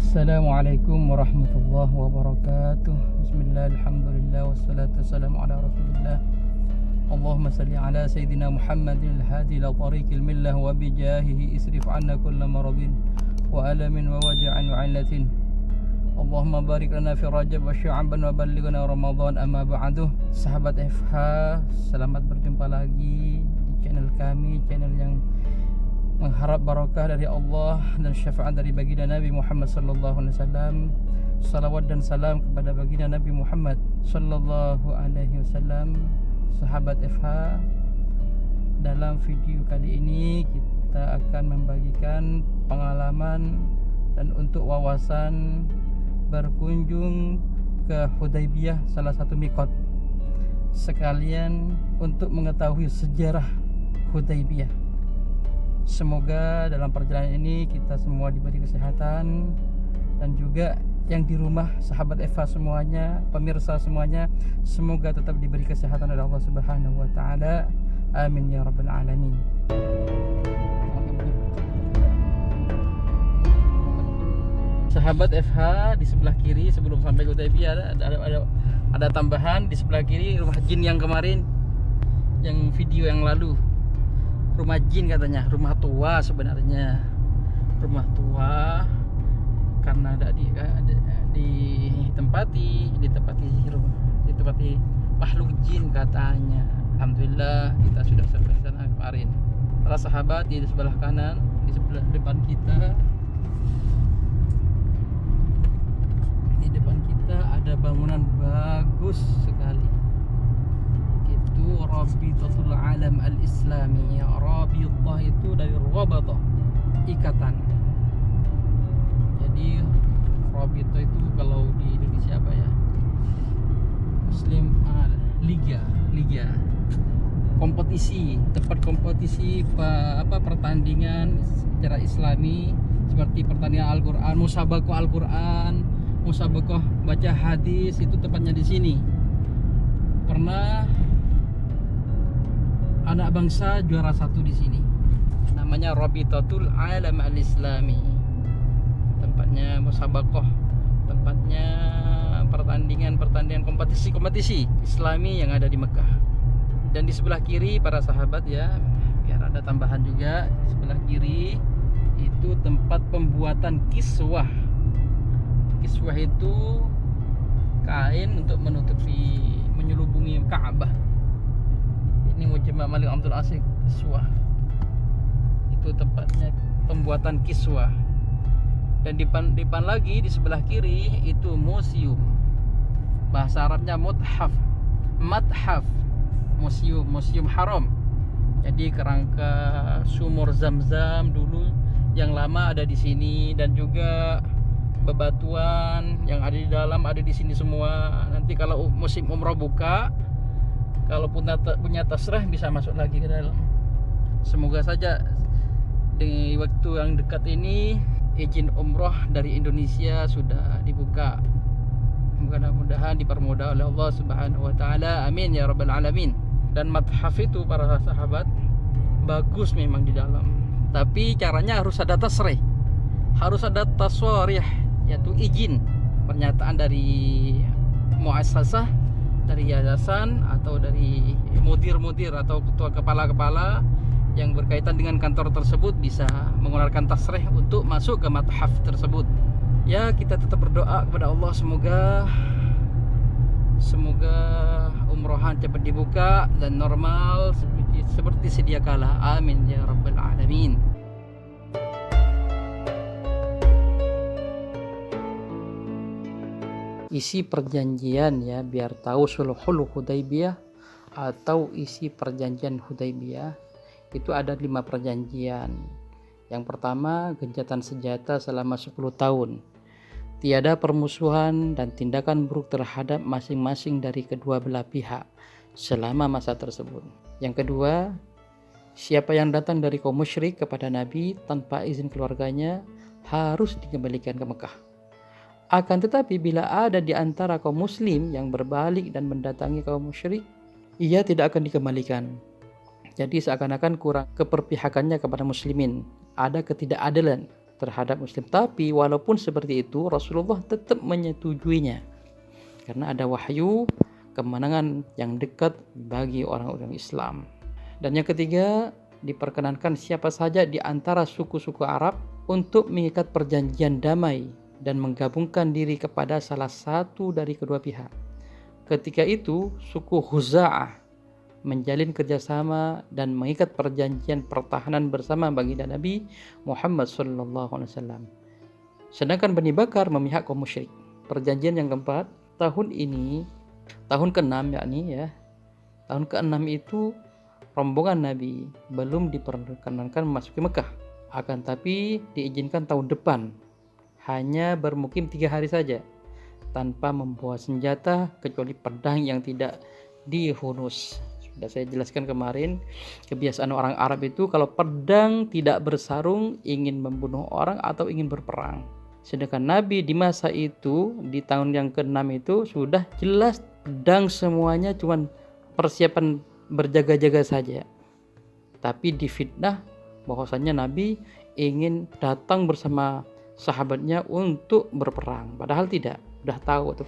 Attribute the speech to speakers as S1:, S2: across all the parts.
S1: Assalamualaikum warahmatullahi wabarakatuh. Bismillah, alhamdulillah, wassalatu wassalamu ala rasulillah. Allahumma salli ala Sayyidina Muhammadin al-hadi ila tariqil millah wa bijahihi isrif anna kulla maradin wa alamin wa waja'an wa illatin. Allahumma barik lana fi Rajab wa Sya'ban wa ballighna Ramadan, amma ba'du. Sahabat FH, selamat berjumpa lagi di channel kami, channel yang mengharap barakah dari Allah dan syafaat dari baginda Nabi Muhammad sallallahu alaihi wasallam. Salawat dan salam kepada baginda Nabi Muhammad sallallahu alaihi wasallam. Sahabat FH, dalam video kali ini kita akan membagikan pengalaman dan untuk wawasan berkunjung ke Hudaybiyah, salah satu miqat, sekalian untuk mengetahui sejarah Hudaybiyah. Semoga dalam perjalanan ini kita semua diberi kesehatan, dan juga yang di rumah, sahabat Eva semuanya, pemirsa semuanya, semoga tetap diberi kesehatan oleh Allah Subhanahu wa taala. Amin ya rabbal alamin. Sahabat FH, di sebelah kiri sebelum sampai ke Hudaybiyah ada tambahan. Di sebelah kiri rumah jin yang kemarin, yang video yang lalu. Rumah jin katanya, rumah tua sebenarnya. Rumah tua karena ada ditempati makhluk jin katanya. Alhamdulillah kita sudah sampai sana kemarin. Para sahabat, di sebelah kanan, di sebelah depan kita, di depan kita ada bangunan bagus sekali. Itu Rabitatul Alam Al-Islami. Rabitah itu dari Rabata, ikatan. Jadi Rabitah itu kalau di Indonesia apa ya? Muslim Liga. Kompetisi, tempat kompetisi pertandingan secara Islami, seperti pertandingan Al-Qur'an, musabaqah Al-Qur'an, musabaqah baca hadis, itu tepatnya di sini. Pernah anak bangsa juara satu di sini. Namanya Rabitatul Alam Al-Islami. Tempatnya musabaqah, tempatnya pertandingan kompetisi Islami yang ada di Mekah. Dan di sebelah kiri para sahabat ya, biar ada tambahan juga, di sebelah kiri itu tempat pembuatan kiswah. Kiswah itu kain untuk menyelubungi Ka'bah. Ini Mujma' Malik Abdul Aziz kiswah. Itu tempatnya pembuatan kiswah. Dan depan lagi di sebelah kiri itu museum. Bahasa Arabnya mathaf, museum haram. Jadi kerangka sumur Zam-Zam dulu yang lama ada di sini, dan juga bebatuan yang ada di dalam ada di sini semua. Nanti kalau musim umrah buka, kalau punya tasrah bisa masuk lagi ke dalam. Semoga saja di waktu yang dekat ini izin umrah dari Indonesia sudah dibuka. Mudah-mudahan dipermudah oleh Allah Subhanahu wa taala. Amin ya rabbal alamin. Dan mathaf itu para sahabat bagus memang di dalam. Tapi caranya harus ada tasrih. Harus ada taswarih, yaitu izin, pernyataan dari muassasah, dari yayasan atau dari mudir atau ketua kepala-kepala yang berkaitan dengan kantor tersebut bisa mengeluarkan tasrih untuk masuk ke mathaf tersebut. Ya, kita tetap berdoa kepada Allah, semoga umrohan cepat dibuka dan normal seperti sedia kala. Amin ya rabbal alamin. Isi perjanjian ya, biar tahu sulhul Hudaybiyah atau isi perjanjian Hudaybiyah itu ada 5 perjanjian. Yang pertama, gencatan senjata selama 10 tahun. Tiada permusuhan dan tindakan buruk terhadap masing-masing dari kedua belah pihak selama masa tersebut. Yang kedua, siapa yang datang dari kaum musyrik kepada Nabi tanpa izin keluarganya harus dikembalikan ke Mekah. Akan tetapi bila ada di antara kaum muslim yang berbalik dan mendatangi kaum musyrik, ia tidak akan dikembalikan. Jadi seakan-akan kurang keperpihakannya kepada muslimin, ada ketidakadilan. terhadap muslim. Tapi walaupun seperti itu, Rasulullah tetap menyetujuinya karena ada wahyu kemenangan yang dekat bagi orang-orang Islam. Dan yang ketiga, diperkenankan siapa saja di antara suku-suku Arab untuk mengikat perjanjian damai dan menggabungkan diri kepada salah satu dari kedua pihak. Ketika itu, suku Khuza'ah menjalin kerjasama dan mengikat perjanjian pertahanan bersama baginda Nabi Muhammad SAW. Sedangkan Bani Bakar memihak kaum musyrik. Perjanjian yang keempat, tahun ini, tahun ke-6 tahun ke-6 itu rombongan Nabi belum diperkenankan memasuki Mekah. Akan tapi diizinkan tahun depan, hanya bermukim 3 hari saja, tanpa membawa senjata kecuali pedang yang tidak dihunus. Sudah saya jelaskan kemarin, kebiasaan orang Arab itu kalau pedang tidak bersarung ingin membunuh orang atau ingin berperang. Sedangkan Nabi di masa itu, di tahun yang ke-6 itu sudah jelas pedang semuanya cuman persiapan berjaga-jaga saja. Tapi difitnah bahwasanya Nabi ingin datang bersama sahabatnya untuk berperang. Padahal tidak, udah tahu itu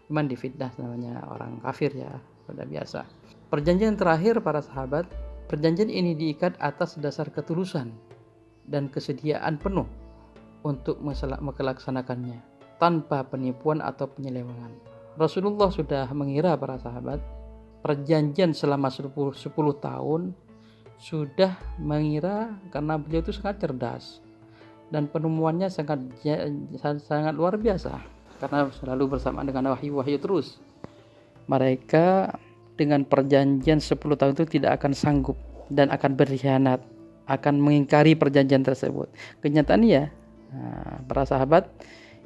S1: cuman difitnah, namanya orang kafir ya, sudah biasa. Perjanjian terakhir para sahabat, perjanjian ini diikat atas dasar ketulusan dan kesediaan penuh untuk melaksanakannya tanpa penipuan atau penyelewengan. Rasulullah sudah mengira para sahabat, perjanjian selama 10 tahun sudah mengira karena beliau itu sangat cerdas dan penemuannya sangat luar biasa karena selalu bersama dengan wahyu-wahyu terus. Mereka dengan perjanjian 10 tahun itu tidak akan sanggup dan akan berkhianat, akan mengingkari perjanjian tersebut. Kenyataannya, para sahabat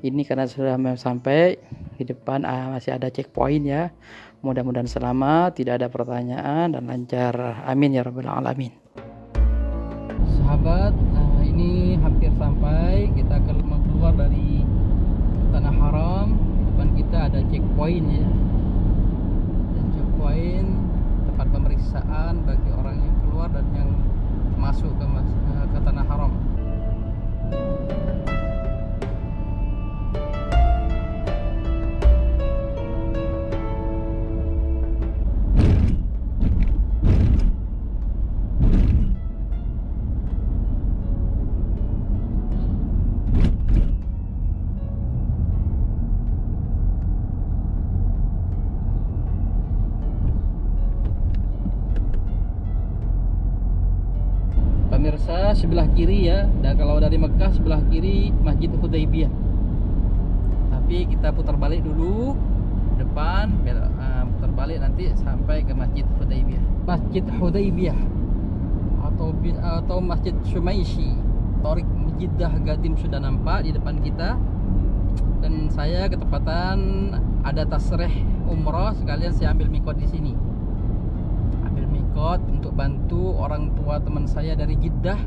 S1: ini karena sudah sampai di depan masih ada checkpoint ya. Mudah-mudahan selamat, tidak ada pertanyaan dan lancar. Amin ya rabbal alamin. Sahabat, ini hampir sampai, kita keluar dari tanah haram. Di depan kita ada checkpoint ya. Checkpoint tempat pemeriksaan bagi orang yang keluar dan yang masuk ke tanah haram. Pemirsa, sebelah kiri ya, dan kalau dari Mekah sebelah kiri Masjid Hudaybiyah. Tapi kita putar balik dulu depan, putar balik nanti sampai ke Masjid Hudaybiyah. Masjid Hudaybiyah atau Masjid Shumaisi, Torik Jeddah Gadim sudah nampak di depan kita. Dan saya ketepatan ada tasrih umroh, sekalian saya ambil mikot di sini. Mikot untuk bantu orang tua teman saya dari Jeddah.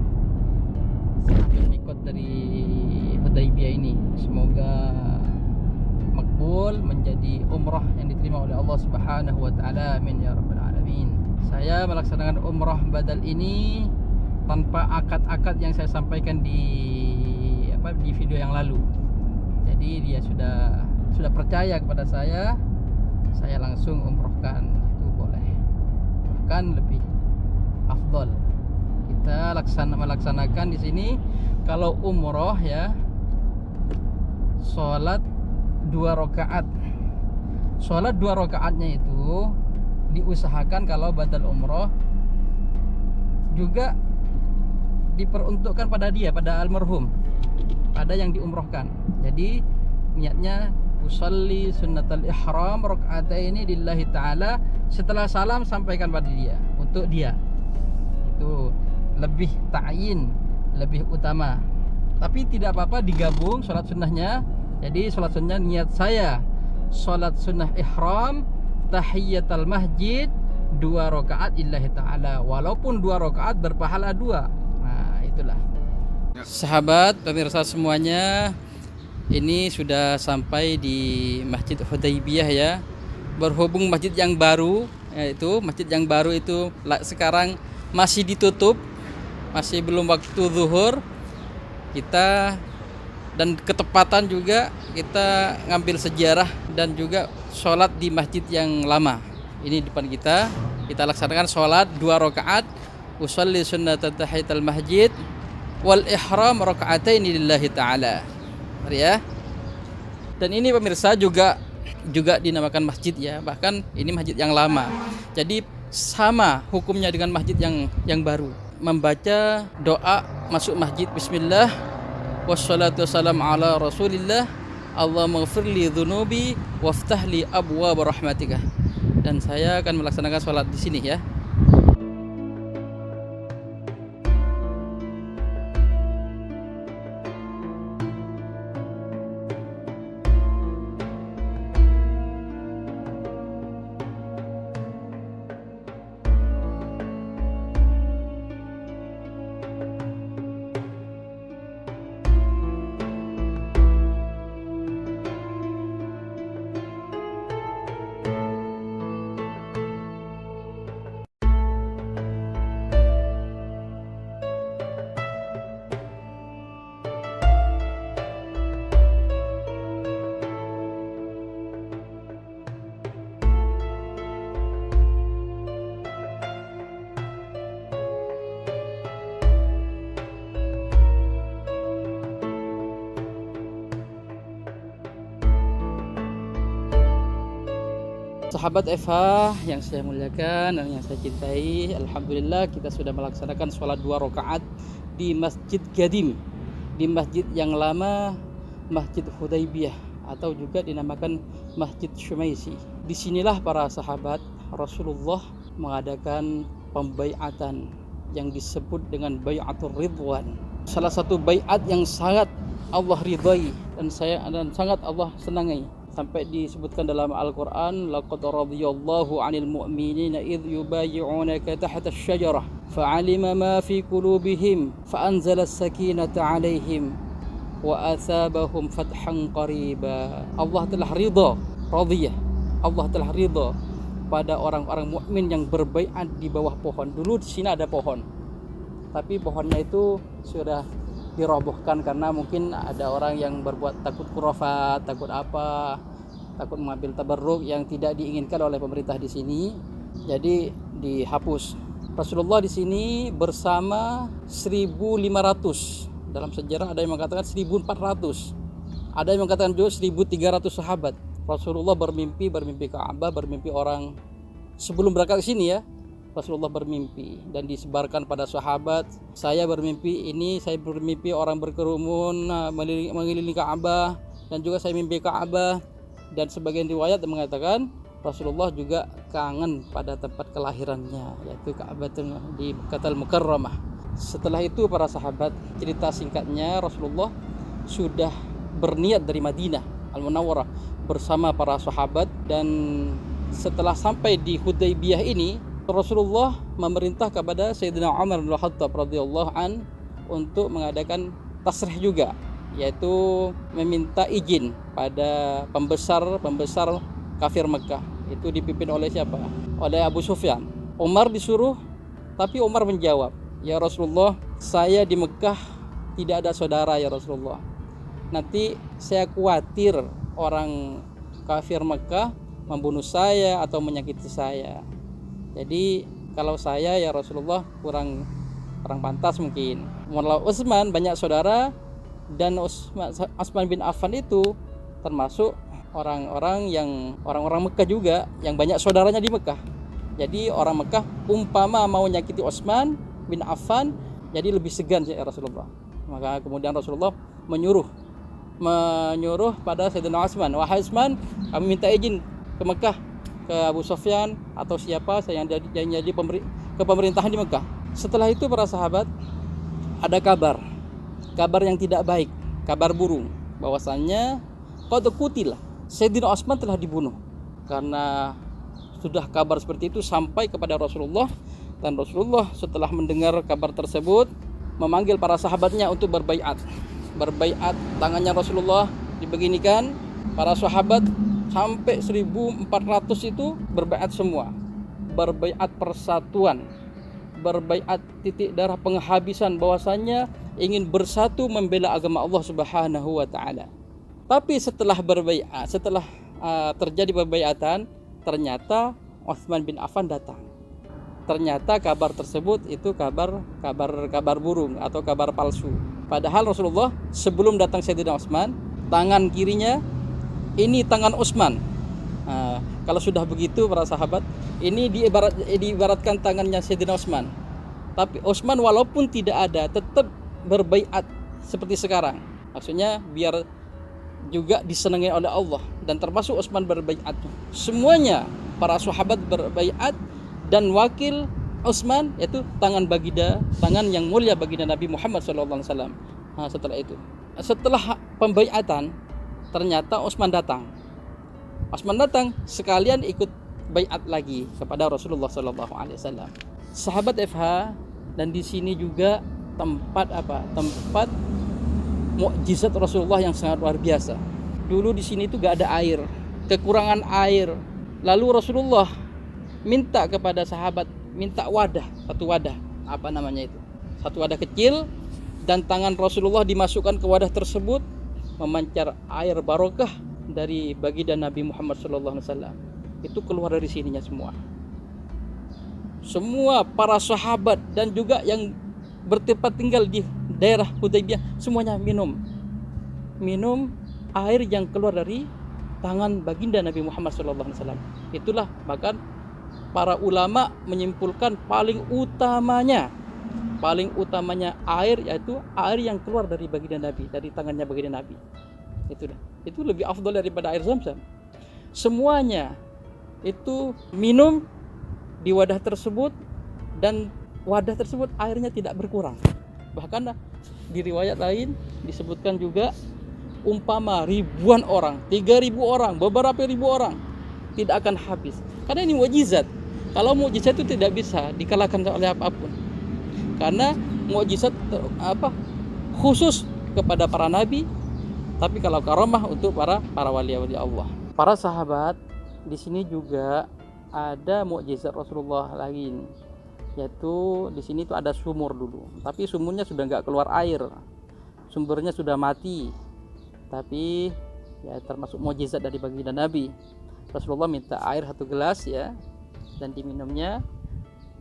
S1: Saya ambil mikot dari Hudaybiyah ini. Semoga makbul, menjadi umrah yang diterima oleh Allah Subhanahu wa taala. Amin ya rabbal alamin. Saya melaksanakan umrah badal ini tanpa akad-akad yang saya sampaikan di video yang lalu. Jadi dia sudah percaya kepada saya langsung umrohkan. Kan lebih afdol kita melaksanakan di sini. Kalau umroh ya, sholat 2 rakaat. Sholat 2 rakaatnya itu diusahakan kalau badal umroh juga diperuntukkan pada almarhum, pada yang diumrohkan. Jadi niatnya usalli sunnatal ihram raka'ataini lillahi ta'ala, setelah salam sampaikan pada dia, untuk dia. Itu lebih ta'yin, lebih utama. Tapi tidak apa-apa digabung sholat sunnahnya. Jadi sholat sunnah niat saya sholat sunnah ihram tahiyyatul masjid 2 rakaat lillahi ta'ala, walaupun 2 rakaat berpahala 2. Nah itulah sahabat pemirsa semuanya, ini sudah sampai di Masjid Hudaybiyah ya. Berhubung masjid yang baru, yaitu masjid yang baru itu sekarang masih ditutup, masih belum waktu zuhur. kita, dan ketepatan juga kita ngambil sejarah dan juga sholat di masjid yang lama. Ini depan kita laksanakan sholat 2 rakaat, usolli sunnata tahiyatul masjid wal ihram raka'ataini lillahi ta'ala. Mari ya. Dan ini pemirsa juga dinamakan masjid ya, bahkan ini masjid yang lama. Jadi sama hukumnya dengan masjid yang baru. Membaca doa masuk masjid, bismillah wassalatu wassalamu ala rasulillah, Allahumma ghfirli dzunubi waftahli abwaab rahmatika. Dan saya akan melaksanakan sholat di sini ya. Sahabat Eva yang saya muliakan dan yang saya cintai, alhamdulillah kita sudah melaksanakan sholat 2 rakaat di Masjid Gadim, di masjid yang lama, Masjid Hudaybiyah atau juga dinamakan Masjid Syumaisi. Disinilah para sahabat Rasulullah mengadakan pembaiatan yang disebut dengan bai'atul ridwan. Salah satu bai'at yang sangat Allah ridai dan sangat Allah senangi. Sampai disebutkan dalam Al-Quran, laqad radiyallahu 'anil mu'minina idh yubayyi'unaka tahta asy-syajarah fa'alima ma fi qulubihim fa'anzala as-sakinata 'alaihim wa atsabahum fathan qariba. Allah telah ridha, radiyah. Allah telah ridha pada orang-orang mukmin yang berbaiat di bawah pohon. Dulu di sini ada pohon, tapi pohonnya itu sudah dirobohkan karena mungkin ada orang yang berbuat takut khurafat, takut takut mengambil tabarruk yang tidak diinginkan oleh pemerintah di sini, jadi dihapus. Rasulullah di sini bersama 1.500, dalam sejarah ada yang mengatakan 1.400, ada yang mengatakan juga 1.300 sahabat. Rasulullah bermimpi Ka'bah, bermimpi orang sebelum berangkat ke sini ya. Rasulullah bermimpi dan disebarkan pada sahabat. Saya bermimpi orang berkerumun mengelilingi Ka'bah, dan juga saya mimpi Ka'bah. Dan sebagian riwayat mengatakan Rasulullah juga kangen pada tempat kelahirannya, yaitu Ka'bah di Makkahul Mukarramah. Setelah itu para sahabat, cerita singkatnya, Rasulullah sudah berniat dari Madinah Al-Munawwarah bersama para sahabat, dan setelah sampai di Hudaybiyah ini Rasulullah memerintah kepada Sayyidina Umar bin Khattab radhiyallahu an untuk mengadakan tasrih juga, yaitu meminta izin pada pembesar kafir Mekah. Itu dipimpin oleh siapa? Oleh Abu Sufyan. Umar disuruh, tapi Umar menjawab, "Ya Rasulullah, saya di Mekah tidak ada saudara ya Rasulullah. Nanti saya khawatir orang kafir Mekah membunuh saya atau menyakiti saya. Jadi kalau saya ya Rasulullah kurang pantas mungkin." Walau Utsman banyak saudara, dan Utsman bin Affan itu termasuk orang-orang Mekah juga yang banyak saudaranya di Mekah. Jadi orang Mekah umpama mau nyakiti Utsman bin Affan, jadi lebih segan ya Rasulullah. Maka kemudian Rasulullah menyuruh pada Sayyidina Utsman, "Wahai Utsman, kami minta izin ke Mekah, ke Abu Sufyan atau siapa yang jadi kepemerintahan di Mekah." Setelah itu para sahabat ada kabar yang tidak baik, kabar burung, bahwasannya qad qutila, Sayyidina Utsman telah dibunuh. Karena sudah kabar seperti itu sampai kepada Rasulullah, dan Rasulullah setelah mendengar kabar tersebut memanggil para sahabatnya untuk berbaiat. Tangannya Rasulullah dibeginikan, para sahabat sampai 1.400 itu berbaiat semua, berbaiat persatuan, berbaiat titik darah penghabisan bahwasanya ingin bersatu membela agama Allah Subhanahu wa taala. Tapi setelah berbaiat, setelah terjadi perbaiatan, ternyata Utsman bin Affan datang. Ternyata kabar tersebut itu kabar burung atau kabar palsu. Padahal Rasulullah sebelum datang Sayyidina Utsman, tangan kirinya ini tangan Utsman. Kalau sudah begitu para sahabat, ini diibaratkan tangannya Sayyidina Utsman. Tapi Utsman walaupun tidak ada tetap berbaiat seperti sekarang. Maksudnya biar juga disenangi oleh Allah, dan termasuk Utsman berbaiat. Semuanya para sahabat berbaiat, dan wakil Utsman yaitu tangan baginda, tangan yang mulia baginda Nabi Muhammad SAW. Setelah pembaiatan, ternyata Utsman datang. Sekalian ikut baiat lagi kepada Rasulullah SAW. Sahabat FH, dan di sini juga tempat mukjizat Rasulullah yang sangat luar biasa. Dulu di sini itu gak ada air, kekurangan air. Lalu Rasulullah minta kepada sahabat, minta satu wadah, satu wadah kecil, dan tangan Rasulullah dimasukkan ke wadah tersebut, memancar air barokah dari baginda Nabi Muhammad SAW. Itu keluar dari sininya semua para sahabat dan juga yang bertempat tinggal di daerah Hudaybiyah semuanya minum air yang keluar dari tangan baginda Nabi Muhammad SAW. Itulah bahkan para ulama menyimpulkan paling utamanya air, yaitu air yang keluar dari baginda Nabi, dari tangannya baginda Nabi. Itu lebih afdal daripada air Zam-Zam. Semuanya itu minum di wadah tersebut, dan wadah tersebut airnya tidak berkurang. Bahkan di riwayat lain disebutkan juga, umpama ribuan orang, 3.000 orang, beberapa ribu orang, tidak akan habis. Karena ini mukjizat. Kalau mukjizat itu tidak bisa dikalahkan oleh apapun. Karena mukjizat khusus kepada para nabi, tapi kalau karamah untuk para wali-wali Allah. Para sahabat, di sini juga ada mukjizat Rasulullah lain, yaitu di sini tuh ada sumur dulu, tapi sumurnya sudah nggak keluar air, sumbernya sudah mati. Tapi ya termasuk mukjizat dari baginda Nabi. Rasulullah minta air 1 gelas ya, dan diminumnya.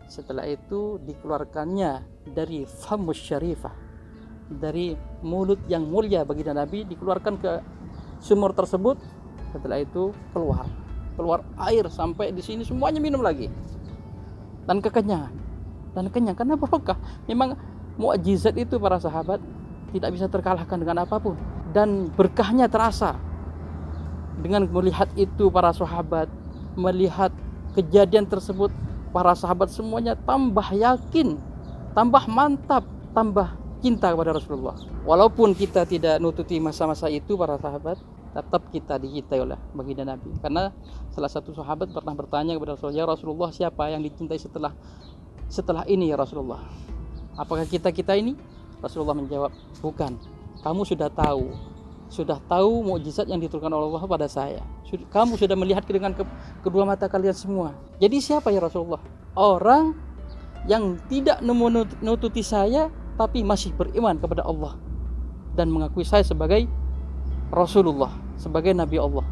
S1: Setelah itu dikeluarkannya dari famus syarifah, dari mulut yang mulia baginda Nabi, dikeluarkan ke sumur tersebut. Setelah itu keluar air sampai di sini, semuanya minum lagi, dan kekenyangan karena barokah. Memang mukjizat itu para sahabat tidak bisa terkalahkan dengan apapun, dan berkahnya terasa. Dengan melihat itu para sahabat, melihat kejadian tersebut, para sahabat semuanya tambah yakin, tambah mantap, tambah cinta kepada Rasulullah. Walaupun kita tidak nututi masa-masa itu para sahabat, tetap kita dicintai oleh baginda Nabi. Karena salah satu sahabat pernah bertanya kepada Rasulullah, "Ya Rasulullah, siapa yang dicintai setelah ini ya Rasulullah? Apakah kita ini?" Rasulullah menjawab, "Bukan. Kamu sudah tahu mukjizat yang diturunkan oleh Allah pada saya. Kamu sudah melihat dengan kedua mata kalian semua. Jadi siapa ya Rasulullah? Orang yang tidak menututi saya, tapi masih beriman kepada Allah dan mengakui saya sebagai Rasulullah, sebagai Nabi Allah."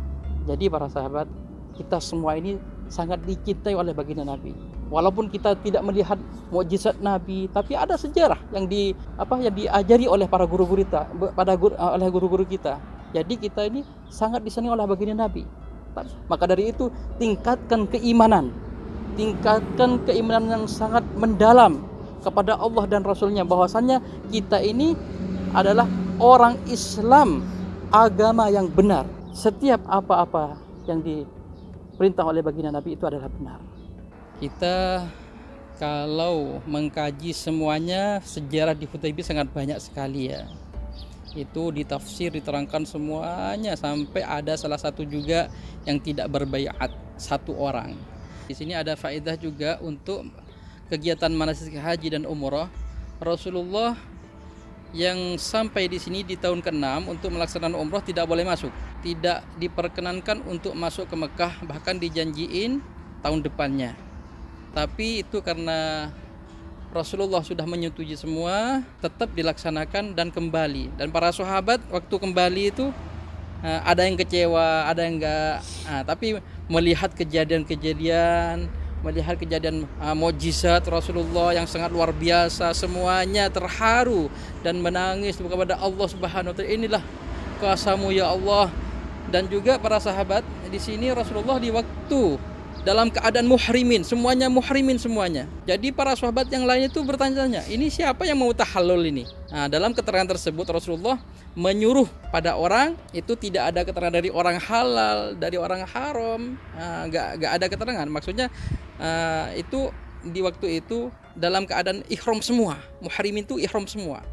S1: Jadi para sahabat, kita semua ini sangat dicintai oleh baginda Nabi. Walaupun kita tidak melihat mukjizat Nabi, tapi ada sejarah yang diajari oleh para guru-guru kita. Jadi kita ini sangat disenangi oleh baginda Nabi. Maka dari itu tingkatkan keimanan yang sangat mendalam kepada Allah dan Rasulnya, bahwasannya kita ini adalah orang Islam, agama yang benar. Setiap apa-apa yang diperintah oleh baginda Nabi itu adalah benar. Kita kalau mengkaji semuanya, sejarah di Hudaybiyah sangat banyak sekali ya. Itu ditafsir, diterangkan semuanya, sampai ada salah satu juga yang tidak berbaiat, 1 orang. Di sini ada faedah juga untuk kegiatan manasik haji dan umrah. Rasulullah yang sampai di sini di tahun ke-6 untuk melaksanakan umrah tidak boleh masuk, tidak diperkenankan untuk masuk ke Mekah, bahkan dijanjiin tahun depannya. Tapi itu karena Rasulullah sudah menyetujui semua, tetap dilaksanakan dan kembali. Dan para sahabat waktu kembali itu ada yang kecewa, ada yang enggak. Tapi melihat kejadian-kejadian, melihat kejadian mukjizat Rasulullah yang sangat luar biasa, semuanya terharu dan menangis kepada Allah Subhanahu wa taala. Inilah kuasa-Mu ya Allah. Dan juga para sahabat di sini Rasulullah di waktu dalam keadaan muhrimin, semuanya muhrimin semuanya. Jadi para sahabat yang lain itu bertanya-tanya, ini siapa yang mau tahallul ini? Dalam keterangan tersebut Rasulullah menyuruh pada orang itu tidak ada keterangan dari orang halal, dari orang haram, nggak ada keterangan. Maksudnya itu di waktu itu dalam keadaan ihram semua, muhrimin itu ihram semua.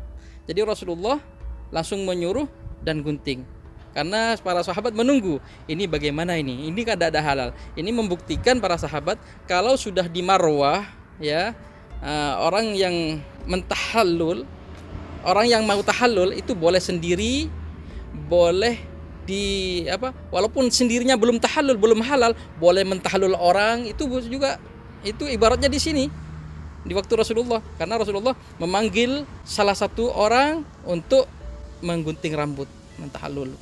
S1: Jadi Rasulullah langsung menyuruh dan gunting. Karena para sahabat menunggu, ini bagaimana ini kan ada halal. Ini membuktikan para sahabat kalau sudah di Marwah ya, orang yang mentahallul, orang yang mau tahallul itu boleh sendiri, boleh walaupun sendirinya belum tahallul, belum halal, boleh mentahallul orang. Itu juga itu ibaratnya di sini di waktu Rasulullah, karena Rasulullah memanggil salah satu orang untuk menggunting rambut, mentahallul,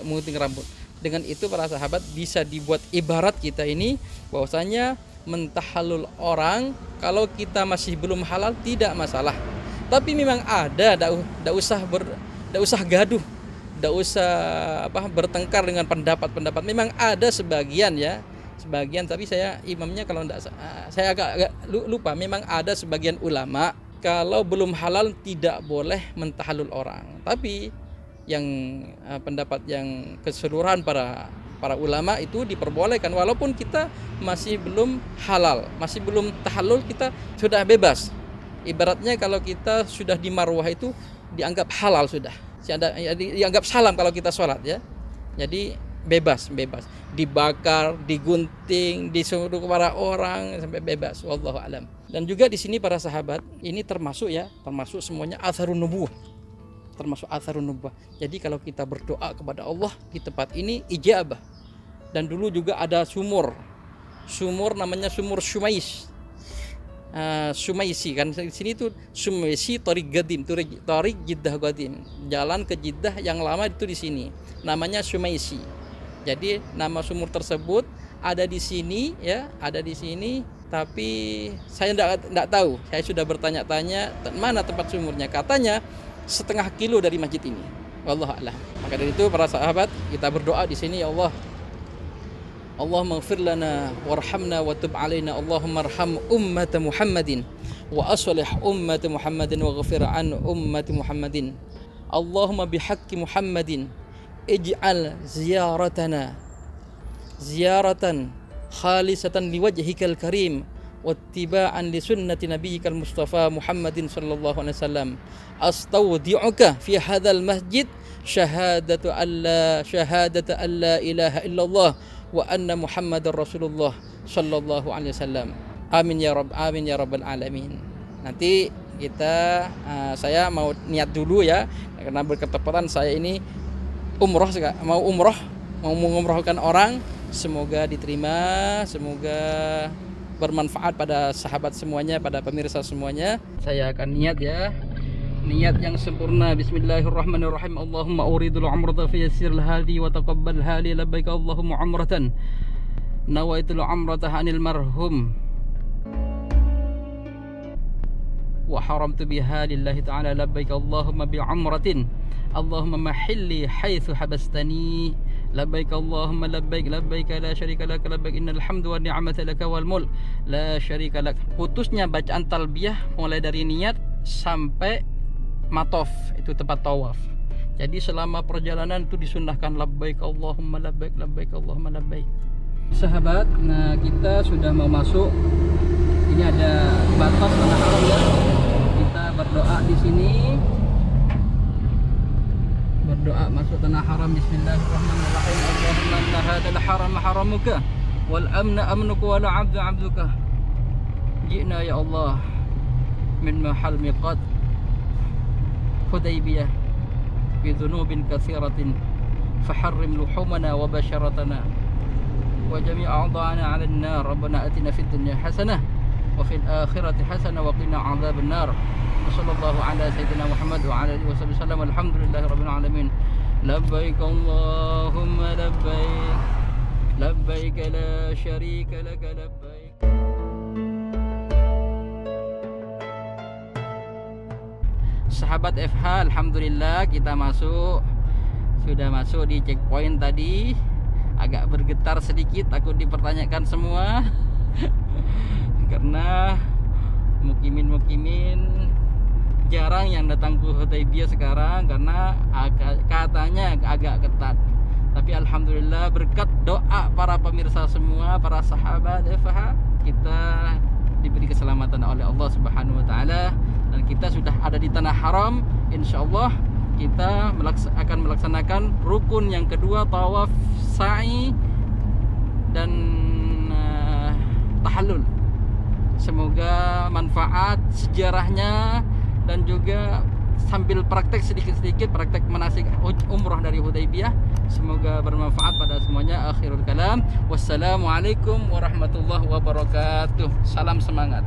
S1: menggunting rambut. Dengan itu para sahabat bisa dibuat ibarat kita ini bahwasanya mentahallul orang kalau kita masih belum halal tidak masalah. Tapi memang ada, tidak usah gaduh, tidak usah bertengkar dengan pendapat-pendapat. Memang ada sebagian ya, sebagian, tapi saya imamnya kalau tidak, saya agak lupa. Memang ada sebagian ulama kalau belum halal tidak boleh mentahallul orang. Tapi yang pendapat yang keseluruhan para ulama itu diperbolehkan walaupun kita masih belum halal, masih belum tahallul, kita sudah bebas. Ibaratnya kalau kita sudah di Marwah itu dianggap halal sudah. Dianggap salam kalau kita sholat ya. Jadi bebas. Dibakar, digunting, disuruh kepada orang sampai bebas. Wallahu alam. Dan juga di sini para sahabat ini termasuk semuanya atharun nubuwah. Termasuk atharun nubuwah. Jadi kalau kita berdoa kepada Allah di tempat ini ijabah. Dan dulu juga ada sumur namanya sumur Sumaisi kan di sini tuh Sumaisi Tariq Jeddah Qadim, jalan ke Jeddah yang lama itu di sini namanya Sumaisi. Jadi nama sumur tersebut ada di sini ya, ada di sini, tapi saya tidak tahu. Saya sudah bertanya-tanya mana tempat sumurnya, katanya setengah kilo dari masjid ini. Wallahu a'lam. Maka dari itu para sahabat kita berdoa di sini, ya Allah, Allahumma ighfir lana warhamna wa tub alaina, Allahumma arham ummat Muhammadin wa aslih ummat Muhammadin wa ghfir an ummat Muhammadin. Allahumma bihaqqi Muhammadin ij'al ziyaratana ziyaratan khalisatan liwajhikal karim wattiba'an li sunnati nabiyyikal mustafa Muhammadin sallallahu alaihi wasallam. Astaudi'uka fi hadzal masjid syahadatu alla ilaha illallah wa anna Muhammadar Rasulullah sallallahu alaihi wasallam. Amin ya rabbal alamin. Nanti kita saya mau niat dulu ya, karena berketepatan saya ini mau mengumrohkan orang. Semoga diterima, semoga bermanfaat pada sahabat semuanya, pada pemirsa semuanya. Saya akan niat ya, niat yang sempurna. Bismillahirrahmanirrahim. Allahumma uridul umrata fi yassiril hadi wa taqabbal hali labbaik Allahumma umratan nawaitul umrata anil marhum wa haramtu biha lillahi ta'ala labbaik Allahumma bi umratin Allahumma mahilli haitsu habastani labbaik Allahumma labbaik la syarika lak labbaik innal hamdu wan ni'mata laka wal mulk la syarika lak. Putusnya bacaan talbiyah mulai dari niat sampai matof, itu tempat tawaf. Jadi selama perjalanan itu disunnahkan labbaik Allahumma labbaik Allahumma labbaik. Sahabat, nah kita sudah mau masuk. Ini ada batas tanah haram ya. Kita berdoa di sini. Berdoa masuk tanah haram. Bismillahirrahmanirrahim. Allahumma inna hadzal haram haramuka wal amna amnuka wal 'abdu 'abduka. Ji'na ya Allah min mahal miqat Hudaybiyah bi dhunubin katsiratin faharrim luhumana wa basharatana wa jami' a'dha'ana 'ala an-nar. Rabbana atina fid dunya hasanah wa wa fil akhirati hasanah wa qina adzabannar. Wassallallahu ala sayyidina Muhammad wa ala alihi wasallam. Alhamdulillahi rabbil alamin. Labbaik Allahumma labbaik. Labbaik la syarika laka labbaik. Sahabat FH, alhamdulillah kita sudah masuk di checkpoint tadi. Agak bergetar sedikit, takut dipertanyakan semua karena mukimin jarang yang datang ke Hudaybiyah sekarang karena katanya agak ketat. Tapi alhamdulillah berkat doa para pemirsa semua, para sahabat FH, kita diberi keselamatan oleh Allah Subhanahu wa taala dan kita sudah ada di tanah haram. Insyaallah kita akan melaksanakan rukun yang kedua, tawaf, sa'i dan tahallul. Semoga manfaat sejarahnya dan juga sambil praktek sedikit-sedikit praktek manasik umrah dari Hudaybiyah, semoga bermanfaat pada semuanya. Akhirul kalam, wassalamualaikum warahmatullahi wabarakatuh. Salam semangat.